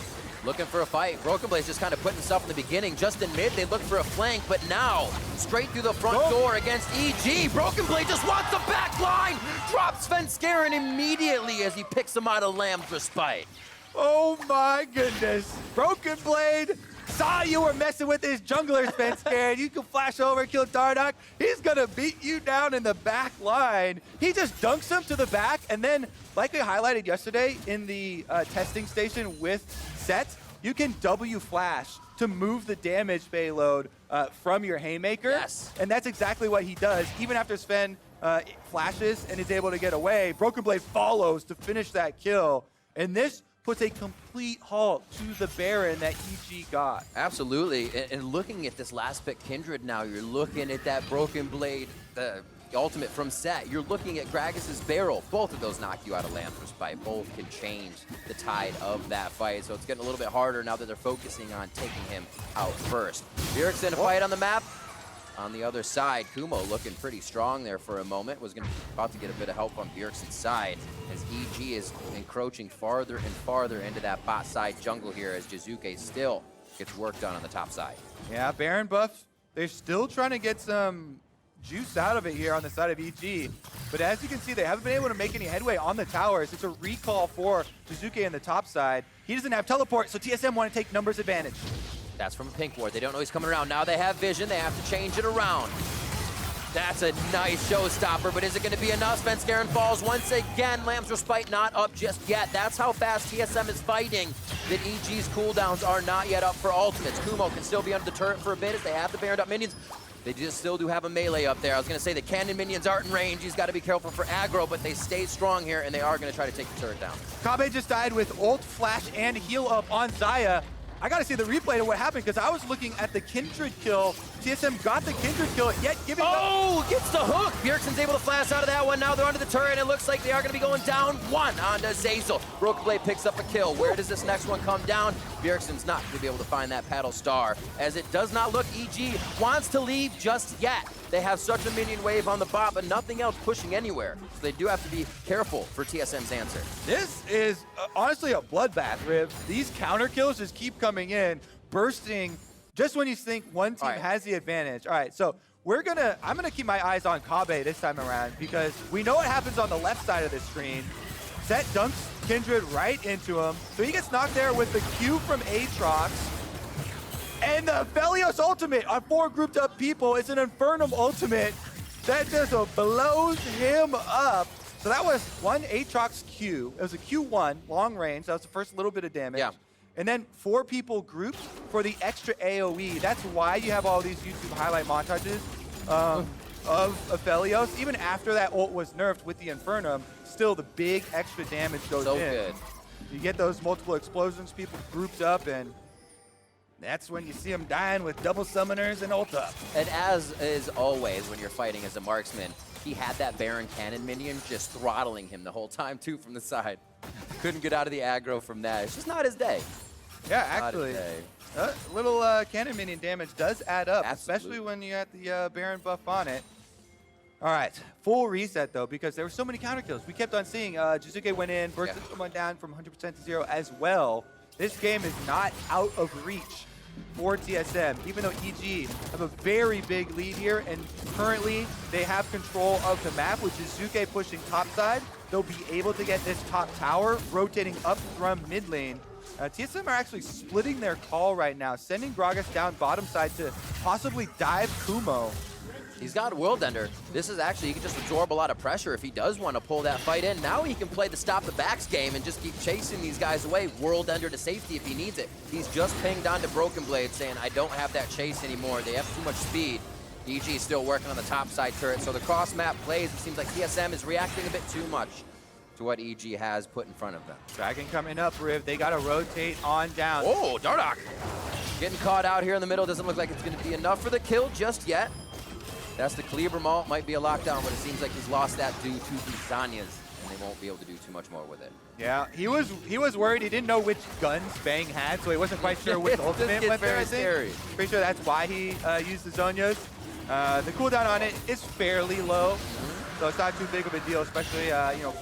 Looking for a fight. Broken Blade's just kind of putting himself in the beginning. Just in mid, they look for a flank, but now, straight through the front door against EG. Broken Blade just wants the back line! Drops Svenskeren immediately as he picks him out of Lamb's Respite. Oh my goodness. Broken Blade saw you were messing with his jungler, Svenskeren. You can flash over and kill Dardoch. He's gonna beat you down in the back line. He just dunks him to the back, and then, like we highlighted yesterday in the testing station with Set, you can W flash to move the damage payload from your Haymaker. Yes. And that's exactly what he does. Even after Sven flashes and is able to get away, Broken Blade follows to finish that kill. And this puts a complete halt to the Baron that EG got. Absolutely, and looking at this last pick, Kindred now, you're looking at that Broken Blade, the ultimate from Set. You're looking at Gragas's barrel. Both of those knock you out of Lamb's Respite. Both can change the tide of that fight, so it's getting a little bit harder now that they're focusing on taking him out first. Bjergsen, a fight on the map. On the other side, Kumo looking pretty strong there for a moment. Was about to get a bit of help on Bjergsen's side as EG is encroaching farther and farther into that bot side jungle here as Jiizuke still gets work done on the top side. Yeah, Baron buff, they're still trying to get some juice out of it here on the side of EG. But as you can see, they haven't been able to make any headway on the towers. It's a recall for Jiizuke in the top side. He doesn't have teleport, so TSM want to take numbers advantage. That's from a pink ward. They don't know he's coming around. Now they have vision. They have to change it around. That's a nice showstopper, but is it going to be enough? Svenskeren falls once again. Lamb's Respite not up just yet. That's how fast TSM is fighting. That EG's cooldowns are not yet up for ultimates. Kumo can still be under the turret for a bit as they have the Baroned up minions. They just still do have a melee up there. I was going to say the cannon minions aren't in range. He's got to be careful for aggro, but they stay strong here, and they are going to try to take the turret down. Kobbe just died with ult, flash, and heal up on Xayah. I gotta see the replay of what happened because I was looking at the Kindred kill. TSM got the Kindred kill, yet giving gets the hook. Bjergsen's able to flash out of that one. Now they're under the turret, and it looks like they are gonna be going down one onto Zeyzal. Broken Blade picks up a kill. Where does this next one come down? Bjergsen's not gonna be able to find that paddle star, as it does not look EG wants to leave just yet. They have such a minion wave on the bot, but nothing else pushing anywhere. So they do have to be careful for TSM's answer. This is honestly a bloodbath, Riv. These counter kills just keep coming in, bursting just when you think one team has the advantage. All right, so I'm gonna keep my eyes on Kobbe this time around because we know what happens on the left side of the screen. Set dunks Kindred right into him. So he gets knocked there with the Q from Aatrox. And the Felios ultimate on 4 grouped up people is an Infernum ultimate that just blows him up. So that was one Aatrox Q. It was a Q1, long range. That was the first little bit of damage. Yeah. And then 4 people grouped for the extra AoE. That's why you have all these YouTube highlight montages of Felios. Even after that ult was nerfed with the Infernum, still the big extra damage goes in. So good. You get those multiple explosions, people grouped up, and that's when you see him dying with double summoners and ult up. And as is always when you're fighting as a marksman, he had that Baron cannon minion just throttling him the whole time too from the side. Couldn't get out of the aggro from that. It's just not his day. Yeah, actually, little cannon minion damage does add up, especially when you have the Baron buff on it. All right, full reset though, because there were so many counter kills. We kept on seeing Jiizuke went in, bursted someone down from 100% to 0 as well. This game is not out of reach for TSM, even though EG have a very big lead here, and currently they have control of the map, with Jiizuke pushing topside. They'll be able to get this top tower, rotating up from mid lane. TSM are actually splitting their call right now, sending Gragas down bottom side to possibly dive Kumo. He's got World Ender. This is actually, he can just absorb a lot of pressure if he does want to pull that fight in. Now he can play the stop the backs game and just keep chasing these guys away. World Ender to safety if he needs it. He's just pinged onto Broken Blade saying, I don't have that chase anymore. They have too much speed. EG is still working on the top side turret. So the cross map plays, it seems like TSM is reacting a bit too much to what EG has put in front of them. Dragon coming up, Riv. They got to rotate on down. Oh, Dardoch getting caught out here in the middle. Doesn't look like it's going to be enough for the kill just yet. That's the Kleber Malt, might be a lockdown, but it seems like he's lost that due to the Zanyas and they won't be able to do too much more with it. Yeah, he was worried. He didn't know which guns Bang had, so he wasn't quite sure which ultimate went there, I think. Scary. Pretty sure that's why he used the Zhonya's. The cooldown on it is fairly low, so it's not too big of a deal, especially, you know,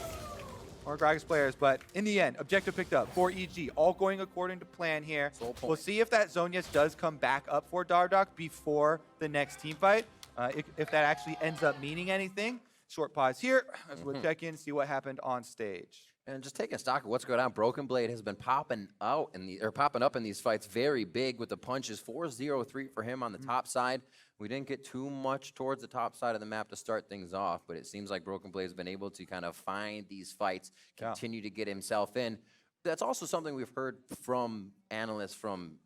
more Gragas players. But in the end, objective picked up for EG, all going according to plan here. We'll see if that Zhonya's does come back up for Dardoch before the next team fight. If that actually ends up meaning anything. Short pause here as we'll check in, see what happened on stage. And just taking stock of what's going on, Broken Blade has been popping up in these fights very big with the punches. 4-0-3 for him on the top side. We didn't get too much towards the top side of the map to start things off, but it seems like Broken Blade has been able to kind of find these fights, continue to get himself in. That's also something we've heard from analysts, from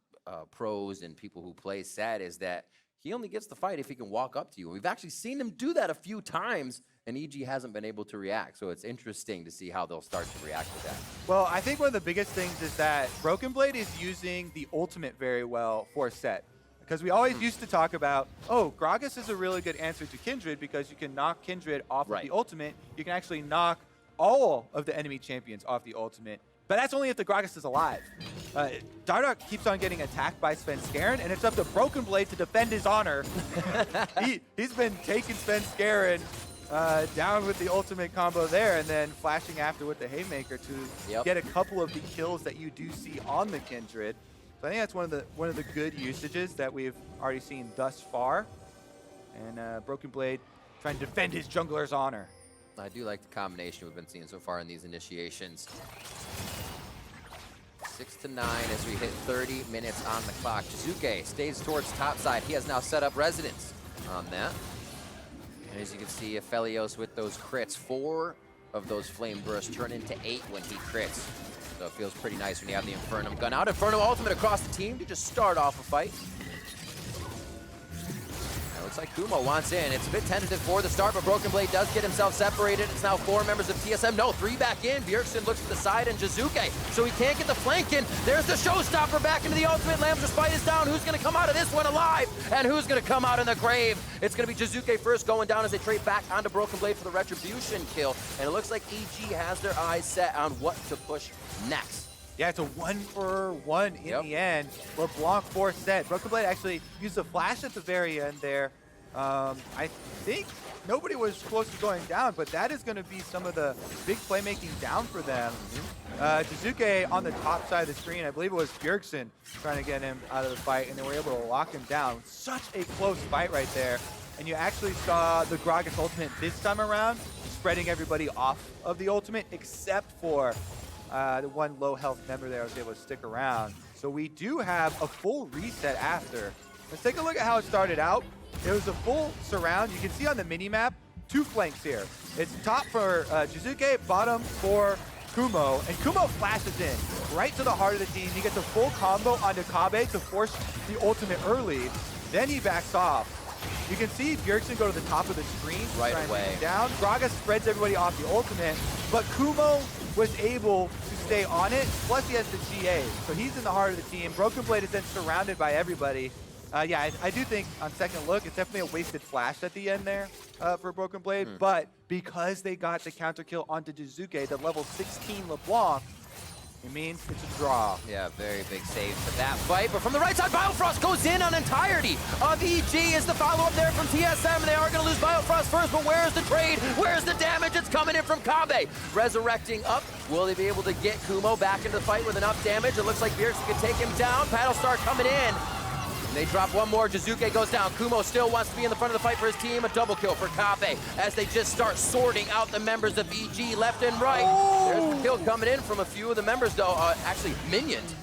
pros and people who play SAT, is that he only gets the fight if he can walk up to you. We've actually seen him do that a few times, and EG hasn't been able to react. So it's interesting to see how they'll start to react to that. Well, I think one of the biggest things is that Broken Blade is using the ultimate very well for set. Because we always used to talk about, oh, Gragas is a really good answer to Kindred because you can knock Kindred off of the ultimate. You can actually knock all of the enemy champions off the ultimate. But that's only if the Gragas is alive. Dardoch keeps on getting attacked by Svenskeren, and it's up to Broken Blade to defend his honor. He's been taking Svenskeren down with the ultimate combo there, and then flashing after with the Haymaker to get a couple of the kills that you do see on the Kindred. So I think that's one of the good usages that we've already seen thus far. And Broken Blade trying to defend his jungler's honor. I do like the combination we've been seeing so far in these initiations. 6 to 9 as we hit 30 minutes on the clock. Jiizuke stays towards top side. He has now set up residence on that. And as you can see, Aphelios with those crits, 4 of those flame bursts turn into 8 when he crits. So it feels pretty nice when you have the Infernum gun out. Infernum ultimate across the team to just start off a fight. Looks like Kumo wants in. It's a bit tentative for the start, but Broken Blade does get himself separated. It's now 4 members of TSM. No, 3 back in. Bjergsen looks to the side, and Jiizuke, so he can't get the flank in. There's the showstopper back into the ultimate. Lamb's fight is down. Who's going to come out of this one alive? And who's going to come out in the grave? It's going to be Jiizuke first going down as they trade back onto Broken Blade for the retribution kill. And it looks like EG has their eyes set on what to push next. Yeah, it's a 1-for-1 in the end. LeBlanc forced set. Broken Blade actually used a flash at the very end there. I think nobody was close to going down, but that is going to be some of the big playmaking down for them. Jiizuke on the top side of the screen, I believe it was Bjergsen trying to get him out of the fight, and they were able to lock him down. Such a close fight right there. And you actually saw the Gragas ultimate this time around, spreading everybody off of the ultimate, except for the one low health member there was able to stick around. So we do have a full reset after. Let's take a look at how it started out. It was a full surround. You can see on the mini-map, 2 flanks here. It's top for Jiizuke, bottom for Kumo, and Kumo flashes in right to the heart of the team. He gets a full combo onto Kobbe to force the ultimate early. Then he backs off. You can see Bjergsen go to the top of the screen right away. Down. Gragas spreads everybody off the ultimate, but Kumo was able to stay on it. Plus he has the GA, so he's in the heart of the team. Broken Blade is then surrounded by everybody. Yeah, I do think on second look, it's definitely a wasted flash at the end there for Broken Blade. But because they got the counter kill onto Jiizuke, the level 16 LeBlanc, it means it's a draw. Yeah, very big save for that fight. But from the right side, Biofrost goes in on entirety of EG. Is the follow-up there from TSM. They are going to lose Biofrost first, but where's the trade? Where's the damage? It's coming in from Kobbe. Resurrecting up. Will they be able to get Kumo back into the fight with enough damage? It looks like Bjergsen can take him down. Paddlestar coming in. And they drop one more. Jiizuke goes down. Kumo still wants to be in the front of the fight for his team. A double kill for Kobbe as they just start sorting out the members of EG left and right. There's the kill coming in from a few of the members, though. Actually, Minions.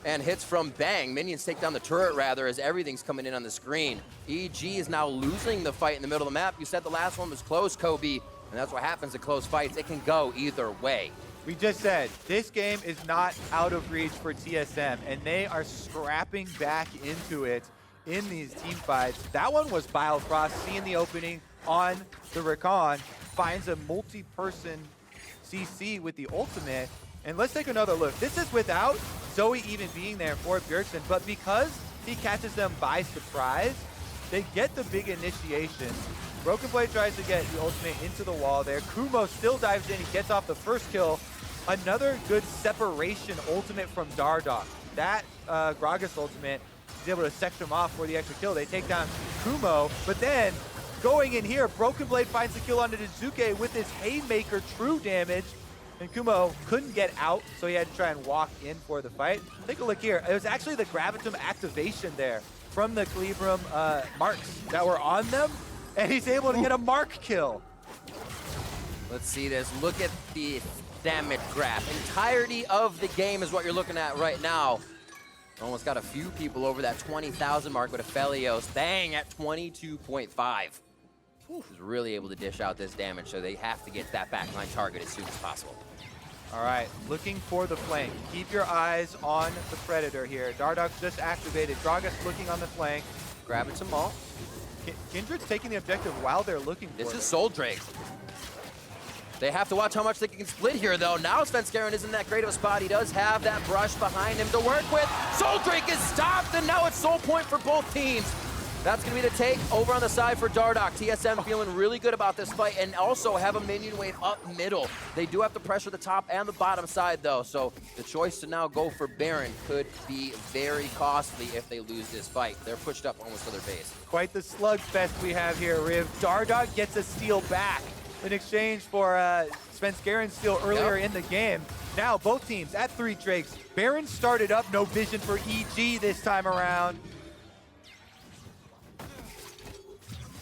And hits from Bang. Minions take down the turret, rather, as everything's coming in on the screen. EG is now losing the fight in the middle of the map. You said the last one was close, Kobbe. And that's what happens in close fights. It can go either way. We just said, this game is not out of reach for TSM, and they are scrapping back into it in these team fights. That one was Biofrost seeing the opening on the Recon, finds a multi-person CC with the ultimate. And let's take another look. This is without Zoe even being there for Bjergsen, but because he catches them by surprise, They get the big initiation. Broken Blade tries to get the ultimate into the wall there. Kumo still dives in. He gets off the first kill. Another good separation ultimate from Dardoch. That Gragas ultimate is able to section him off for the extra kill. They take down Kumo, but then going in here, Broken Blade finds the kill onto Jiizuke with his Haymaker true damage. And Kumo couldn't get out, so he had to try and walk in for the fight. Take a look here. It was actually the Gravitum activation there from the Calibrum marks that were on them, and he's able to get a mark kill. Let's see this. Look at the damage graph. Entirety of the game is what you're looking at right now. Almost got a few people over that 20,000 mark with Aphelios. Bang, at 22.5. He's really able to dish out this damage, so they have to get that backline target as soon as possible. All right, looking for the flank. Keep your eyes on the Predator here. Dardoch just activated. Gragas looking on the flank. Grabbing some ball. Kindred's taking the objective while they're looking for it. This is Soul Drake. They have to watch how much they can split here, though. Now Svenskeren isn't that great of a spot. He does have that brush behind him to work with. Soul Drake is stopped, and now it's Soul Point for both teams. That's going to be the take over on the side for Dardoch. TSM feeling really good about this fight and also have a minion wave up middle. They do have to pressure the top and the bottom side, though, so the choice to now go for Baron could be very costly if they lose this fight. They're pushed up almost to their base. Quite the slugfest we have here, Riv. Dardoch gets a steal back in exchange for Svenskeren's steal earlier in the game. Now both teams at 3 Drakes. Baron started up, no vision for EG this time around.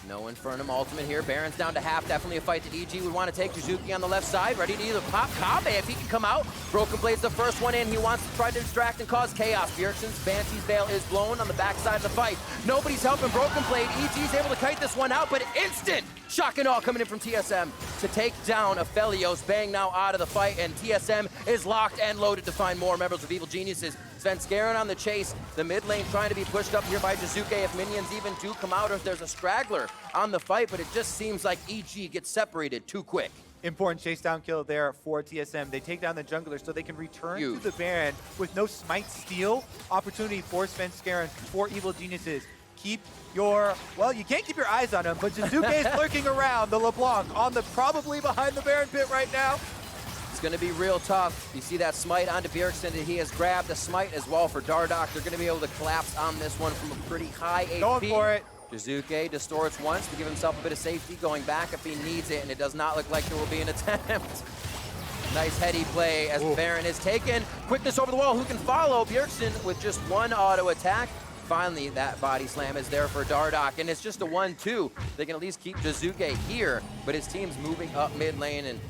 No Infernum ultimate here. Baron's down to half. Definitely a fight that EG would want to take. Jiizuke on the left side, ready to either pop Kobbe if he can come out. Broken Blade's the first one in. He wants to try to distract and cause chaos. Bjergsen's Banshee's Veil is blown on the backside of the fight. Nobody's helping Broken Blade. EG's able to kite this one out, but instant shock and all coming in from TSM to take down Aphelios. Bang now out of the fight, and TSM is locked and loaded to find more members of Evil Geniuses. Svenskeren on the chase. The mid lane trying to be pushed up here by Jiizuke if minions even do come out or if there's a straggler on the fight, but it just seems like EG gets separated too quick. Important chase down kill there for TSM. They take down the jungler so they can return to the Baron with no smite steal. Opportunity for Svenskeren, for Evil Geniuses. Keep your, well, you can't keep your eyes on him, but Jiizuke is lurking around the LeBlanc on the, probably behind the Baron pit right now. It's going to be real tough. You see that smite onto Bjergsen, and he has grabbed the smite as well for Dardoch. They're going to be able to collapse on this one from a pretty high HP. Going for it. Jiizuke distorts once to give himself a bit of safety, going back if he needs it, and it does not look like there will be an attempt. Nice heady play as Baron is taken. Quickness over the wall, who can follow? Bjergsen with just one auto attack. Finally, that body slam is there for Dardoch, and it's just a 1-2. They can at least keep Jiizuke here, but his team's moving up mid lane, and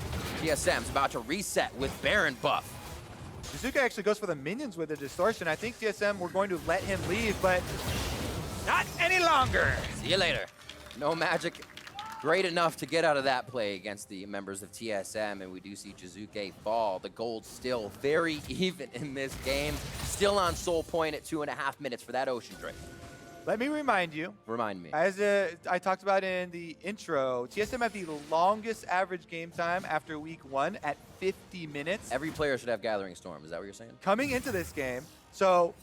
TSM's about to reset with Baron buff. Jiizuke actually goes for the minions with the distortion. I think TSM were going to let him leave, but not any longer. See you later. No magic great enough to get out of that play against the members of TSM, and we do see Jiizuke fall. The gold still very even in this game. Still on Soul Point at 2.5 minutes for that Ocean Drake. Let me remind you. Remind me. As I talked about in the intro, TSM have the longest average game time after week 1 at 50 minutes. Every player should have Gathering Storm. Is that what you're saying? Coming into this game, so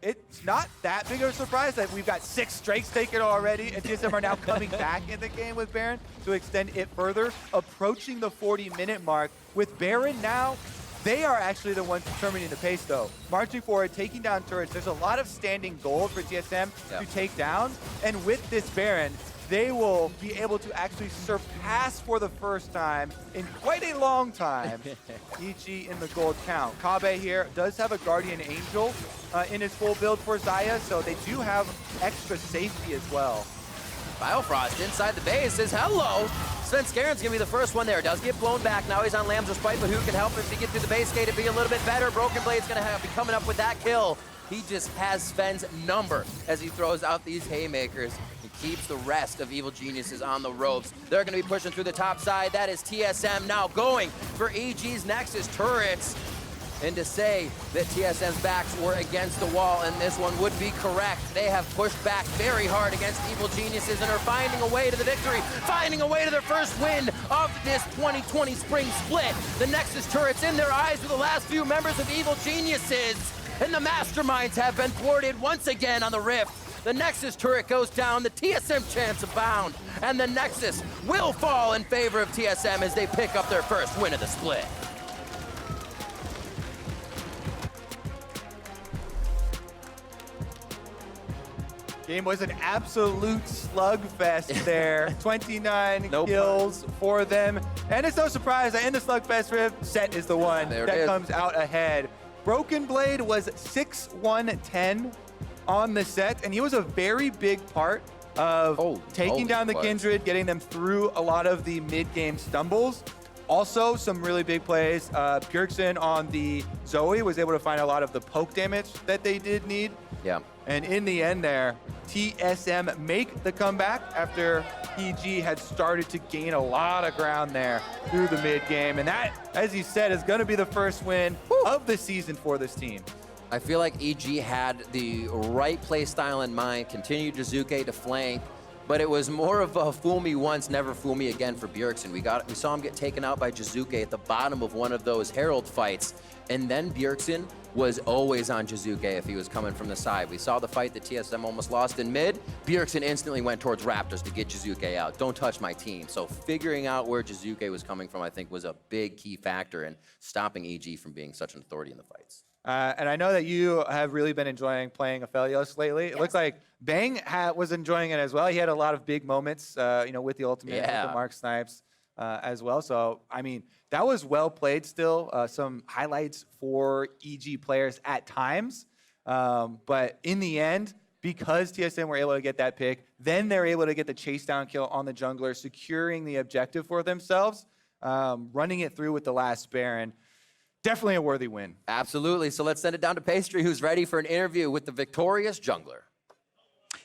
it's not that big of a surprise that we've got 6 Drakes taken already, and TSM are now coming back in the game with Baron to extend it further, approaching the 40-minute mark. With Baron now, they are actually the ones determining the pace, though. Marching forward, taking down turrets. There's a lot of standing gold for TSM to take down, and with this Baron, they will be able to actually surpass for the first time in quite a long time EG in the gold count. Kobbe here does have a Guardian Angel in his full build for Xayah, so they do have extra safety as well. Biofrost inside the base says hello. Svenskeren's gonna be the first one there. Does get blown back. Now he's on Lamb's Respite, but who can help if he get through the base gate and be a little bit better? Broken Blade's gonna be coming up with that kill. He just has Sven's number as he throws out these haymakers and keeps the rest of Evil Geniuses on the ropes. They're gonna be pushing through the top side. That is TSM now going for EG's Nexus turrets. And to say that TSM's backs were against the wall, and this one would be correct. They have pushed back very hard against Evil Geniuses and are finding a way to the victory, finding a way to their first win of this 2020 spring split. The Nexus turrets in their eyes with the last few members of Evil Geniuses, and the masterminds have been thwarted once again on the Rift. The Nexus turret goes down, the TSM chance abound, and the Nexus will fall in favor of TSM as they pick up their first win of the split. Game was an absolute slugfest there. 29 kills for them. And it's no surprise that in the slugfest riff, Set is the one that comes out ahead. Broken Blade was 6-1-10 on the set, and he was a very big part of taking down the Kindred, getting them through a lot of the mid-game stumbles. Also, some really big plays. Bjergsen on the Zoe was able to find a lot of the poke damage that they did need. Yeah. And in the end there, TSM make the comeback after EG had started to gain a lot of ground there through the mid game. And that, as you said, is going to be the first win of the season for this team. I feel like EG had the right play style in mind, continued Jiizuke to flank, but it was more of a fool me once, never fool me again for Bjergsen. We saw him get taken out by Jiizuke at the bottom of one of those Herald fights, and then Bjergsen was always on Jiizuke if he was coming from the side. We saw the fight that TSM almost lost in mid. Bjergsen instantly went towards Raptors to get Jiizuke out. Don't touch my team. So figuring out where Jiizuke was coming from, I think, was a big key factor in stopping EG from being such an authority in the fights. And I know that you have really been enjoying playing Aphelios lately. It looks like Bang was enjoying it as well. He had a lot of big moments, with the ultimate, with the Mark Snipes as well. So, I mean, that was well played still. Some highlights for EG players at times. But in the end, because TSM were able to get that pick, then they're able to get the chase down kill on the jungler, securing the objective for themselves, running it through with the last Baron. Definitely a worthy win. Absolutely. So let's send it down to Pastry, who's ready for an interview with the victorious jungler.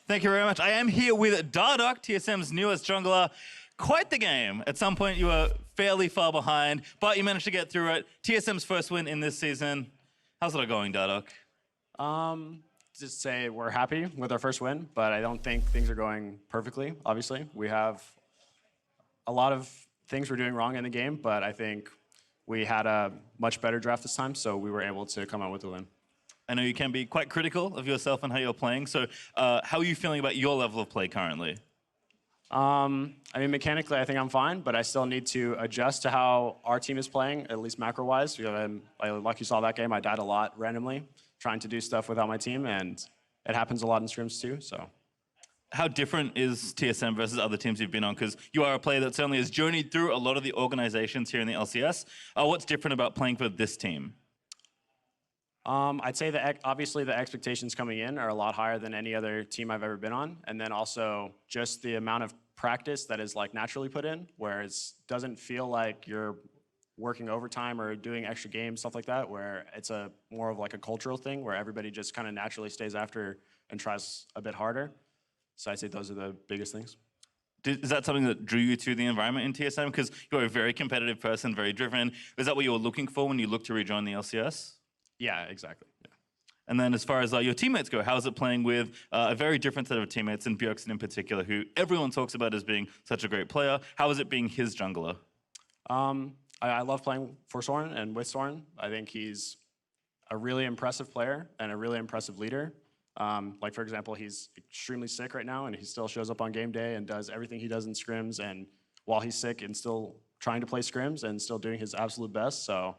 Thank you very much. I am here with Dardoch, TSM's newest jungler. Quite the game. At some point, you were fairly far behind, but you managed to get through it. TSM's first win in this season. How's it all going, Dardoch? Just say we're happy with our first win, but I don't think things are going perfectly, obviously. We have a lot of things we're doing wrong in the game, but I think we had a much better draft this time, so we were able to come out with a win. I know you can be quite critical of yourself and how you're playing, so how are you feeling about your level of play currently? I mean, mechanically, I think I'm fine, but I still need to adjust to how our team is playing, at least macro-wise. Like you saw that game, I died a lot randomly, trying to do stuff without my team, and it happens a lot in scrims too, so. How different is TSM versus other teams you've been on? Because you are a player that certainly has journeyed through a lot of the organizations here in the LCS. What's different about playing for this team? I'd say that obviously the expectations coming in are a lot higher than any other team I've ever been on. And then also just the amount of practice that is like naturally put in, where it doesn't feel like you're working overtime or doing extra games, stuff like that, where it's more of like a cultural thing where everybody just kind of naturally stays after and tries a bit harder. So I'd say those are the biggest things. Is that something that drew you to the environment in TSM? Because you're a very competitive person, very driven. Is that what you were looking for when you looked to rejoin the LCS? Yeah, exactly. Yeah. And then as far as your teammates go, how's it playing with a very different set of teammates, and Bjergsen in particular, who everyone talks about as being such a great player? How is it being his jungler? I love playing for Soren and with Soren. I think he's a really impressive player and a really impressive leader. Like, for example, he's extremely sick right now, and he still shows up on game day and does everything he does in scrims, and while he's sick and still trying to play scrims and still doing his absolute best. So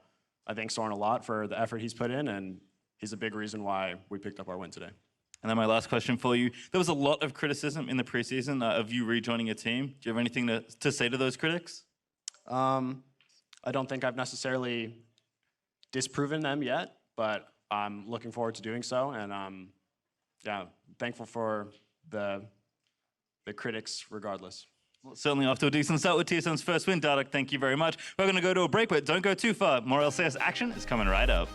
I thank Soren a lot for the effort he's put in, and he's a big reason why we picked up our win today. And then my last question for you. There was a lot of criticism in the preseason of you rejoining a team. Do you have anything to say to those critics? I don't think I've necessarily disproven them yet, but I'm looking forward to doing so, and yeah, thankful for the critics regardless. Well, certainly off to a decent start with TSM's first win. Dardoch, thank you very much. We're going to go to a break, but don't go too far. More LCS action is coming right up.